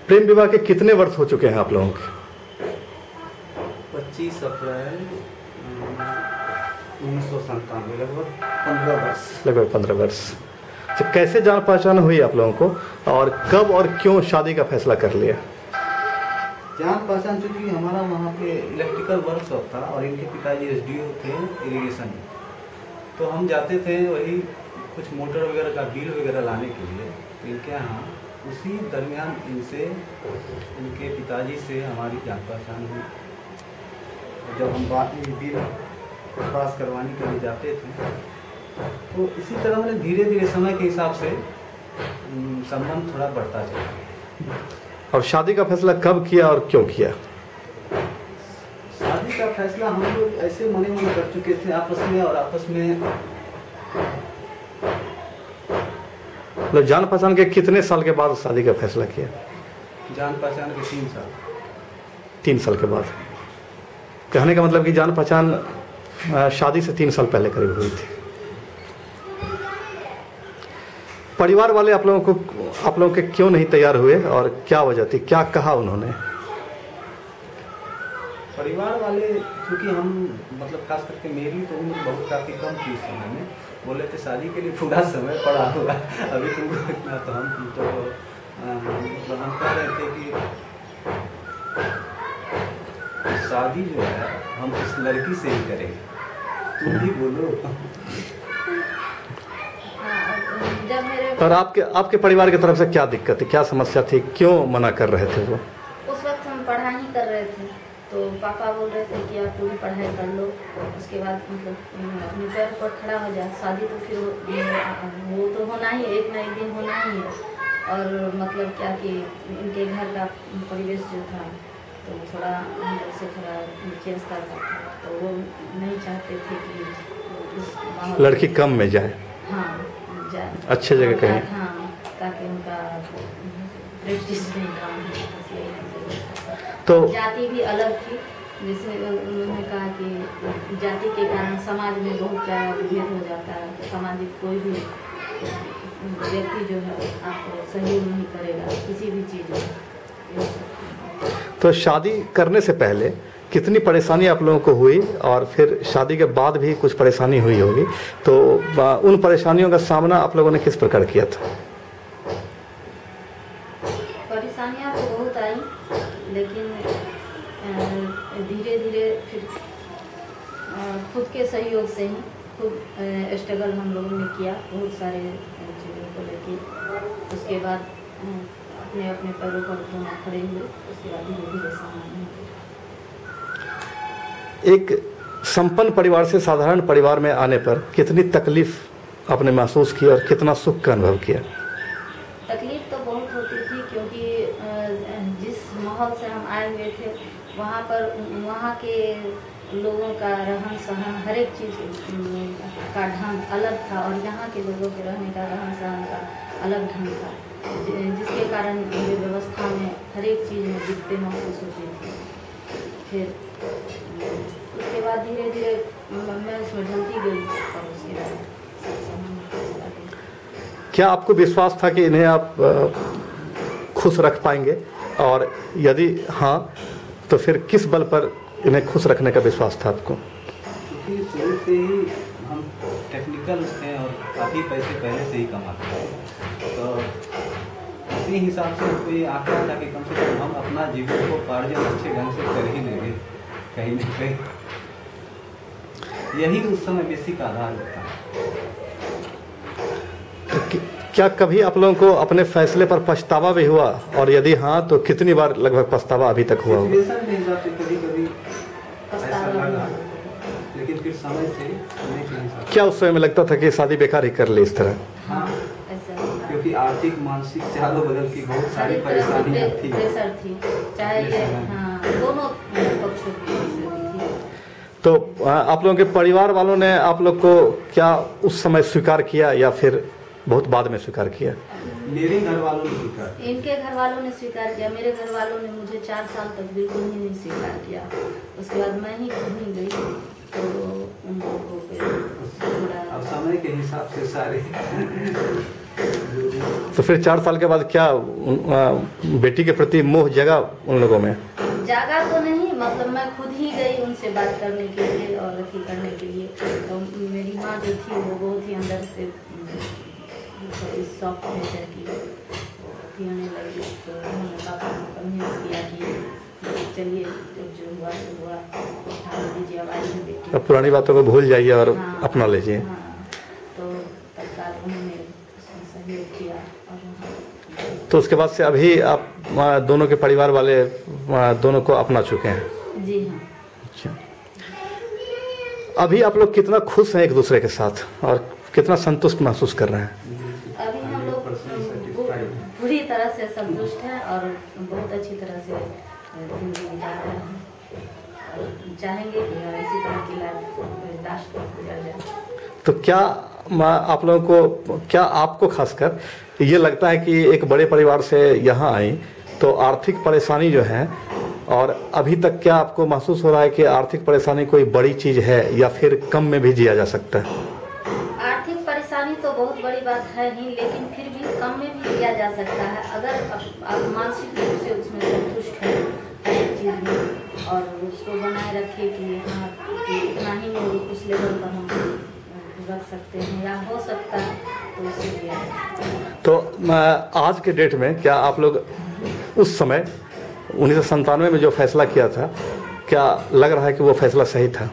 प्रेम विवाह के कितने वर्ष हो चुके हैं आप लोगों के? 25 अप्रैल 1997, लगभग 15 वर्ष। लगभग 15 वर्ष। तो कैसे जान पहचान हुई आप लोगों को और कब और क्यों शादी का फैसला कर लिया? जान पहचान चूँकि हमारा वहाँ पे इलेक्ट्रिकल वर्कशॉप था और इनके पिताजी एसडीओ थे इरिगेशन में, तो हम जाते थे वही कुछ मोटर वगैरह का बिल वगैरह लाने के लिए इनके यहाँ। उसी दरमियान इनसे इनके पिताजी से हमारी जान पहचान हुई। जब हम बिल पास करवाने के लिए जाते थे तो इसी तरह मैंने धीरे धीरे समय के हिसाब से संबंध थोड़ा बढ़ता चला। और शादी का फैसला कब किया और क्यों किया? शादी का फैसला हम लोग ऐसे मने मन कर चुके थे आपस में, और आपस में मतलब जान पहचान के कितने साल के बाद शादी का फैसला किया? जान पहचान के 3 साल। 3 साल के बाद। कहने का मतलब कि जान पहचान शादी से 3 साल पहले करीब हुई थी। परिवार वाले आप लोगों के क्यों नहीं तैयार हुए और क्या वजह थी, क्या कहा उन्होंने? परिवार वाले चूँकि हम मतलब खास करके मेरी तो उम्र बहुत काफ़ी कम थी उस समय में, बोले थे शादी के लिए पूरा समय पड़ा होगा, अभी तुमको इतना तो हम तो मतलब हम कह रहे थे कि शादी जो है हम उस लड़की से ही करेंगे, तुम भी बोलो। और आपके परिवार की तरफ से क्या दिक्कत है, क्या समस्या थी, क्यों मना कर रहे थे वो? उस वक्त हम पढ़ाई कर रहे थे तो पापा बोल रहे थे कि आप पूरी पढ़ाई कर लो, उसके बाद मतलब अपने पैर पर खड़ा हो जाए, शादी तो फिर वो तो होना ही, एक न एक दिन होना ही है। और मतलब क्या कि इनके घर का परिवेश जो था तो थोड़ा हम लोग से थोड़ा नीचे स्तर का था, तो वो नहीं चाहते थे कि उस लड़की कम में जाए। हाँ, जाए अच्छे जगह कहीं। हाँ, ताकि उनका प्रेस्टीज नहीं डाउन हो। तो जाति भी अलग थी, जैसे उन्होंने कहा कि जाति के कारण समाज में बहुत ज़्यादा विभेद हो जाता है, तो सामाजिक कोई भी व्यक्ति जो है आपको सहयोग नहीं करेगा किसी भी चीज़ में। तो शादी करने से पहले कितनी परेशानी आप लोगों को हुई और फिर शादी के बाद भी कुछ परेशानी हुई होगी, तो उन परेशानियों का सामना आप लोगों ने किस प्रकार किया था? परेशानियाँ तो बहुत आई, लेकिन धीरे धीरे फिर खुद के सहयोग से ही खुद स्ट्रगल हम लोगों ने किया बहुत सारे चीज़ों को लेके। उसके बाद अपने अपने पैरों पर दोनों खड़े हुए, उसके बाद धीरे धीरे सामने। एक संपन्न परिवार से साधारण परिवार में आने पर कितनी तकलीफ आपने महसूस की और कितना सुख का अनुभव किया? तकलीफ तो बहुत होती थी, क्योंकि जिस माहौल से हम आए हुए थे वहाँ पर वहाँ के लोगों का रहन सहन हर एक चीज़ का ढंग अलग था, और यहाँ के लोगों के रहने का रहन सहन का अलग ढंग था, जिसके कारण मेरी व्यवस्था में हर एक चीज़ में दिक्कतें महसूस होती थी। फिर उसके बाद धीरे धीरे मैं उसमें ढलती गई और उसके बाद क्या आपको विश्वास था कि इन्हें आप खुश रख पाएंगे, और यदि हाँ तो फिर किस बल पर इन्हें खुश रखने का विश्वास था आपको? क्योंकि शुरू से ही हम टेक्निकल हैं और काफ़ी पैसे पहले से ही कमाते हैं, तो इसी हिसाब से हमको ये आंकड़ा था कि कम से कम हम अपना जीवन को पार्जन अच्छे ढंग से कर ही लेंगे कहीं ना कहीं। यही उस समय बेसिक आधार होता है। क्या कभी आप लोगों को अपने फैसले पर पछतावा भी हुआ, और यदि हाँ तो कितनी बार लगभग पछतावा अभी तक हुआ होगा? कभी ऐसा लगा, लेकिन फिर समय से क्या उस समय में लगता था कि शादी बेकार ही कर ले इस तरह? हाँ, क्योंकि आर्थिक मानसिक चारों बदल की बहुत सारी परेशानियाँ थी, प्रेशर थी, चाहे हाँ, दोनों पक्षों की थी। तो आप लोगों के परिवार वालों ने आप लोग को क्या उस समय स्वीकार किया या फिर बहुत बाद में स्वीकार किया? मेरे घर वालों ने स्वीकार, इनके घर वालों ने स्वीकार किया। मेरे घर वालों ने मुझे 4 साल तक बिल्कुल ही नहीं स्वीकार किया। उसके बाद मैं ही कहीं गई तो उनको अब समय के हिसाब से सारे तो फिर 4 साल के बाद क्या बेटी के प्रति मोह जगा उन लोगों में? जागा तो नहीं, मतलब मैं खुद ही गई उनसे बात करने के लिए और अथी करने के लिए। तो मेरी माँ जो थी वो बहुत ही अंदर से इस शौक में की होने लगी। तो उन्होंने पापा को कन्विंस किया कि चलिए जो हुआ सो हुआ, उठा लीजिए, अब आइए बेटी, अब पुरानी बातों को भूल जाइए और हाँ, अपना लीजिए। हाँ, तो तत्काल उन्होंने सहयोग किया। और तो उसके बाद से अभी आप दोनों के परिवार वाले दोनों को अपना चुके हैं? जी हाँ। अच्छा, अभी आप लोग कितना खुश हैं एक दूसरे के साथ और कितना संतुष्ट महसूस कर रहे हैं? अभी हम लोग पूरी तरह से संतुष्ट हैं और बहुत अच्छी तरह से जिंदगी बिता रहे हैं। चाहेंगे कि इसी तरह की लाइफ लास्ट गुजर जाए। तो क्या आप लोगों को, क्या आपको खासकर ये लगता है कि एक बड़े परिवार से यहाँ आई तो आर्थिक परेशानी जो है, और अभी तक क्या आपको महसूस हो रहा है कि आर्थिक परेशानी कोई बड़ी चीज़ है या फिर कम में भी जिया जा सकता है? आर्थिक परेशानी तो बहुत बड़ी बात है ही, लेकिन फिर भी कम में भी लिया जा सकता है अगर आप मानसिक रूप से उसमें संतुष्ट हैं हर एक चीज़ में और उसको बनाए रखे कि हाँ इतना ही में उस लेवल पर हम रख सकते हैं या हो सकता है, तो उससे लिया। तो आज के डेट में क्या आप लोग उस समय 1997 में जो फैसला किया था, क्या लग रहा है कि वो फैसला सही था?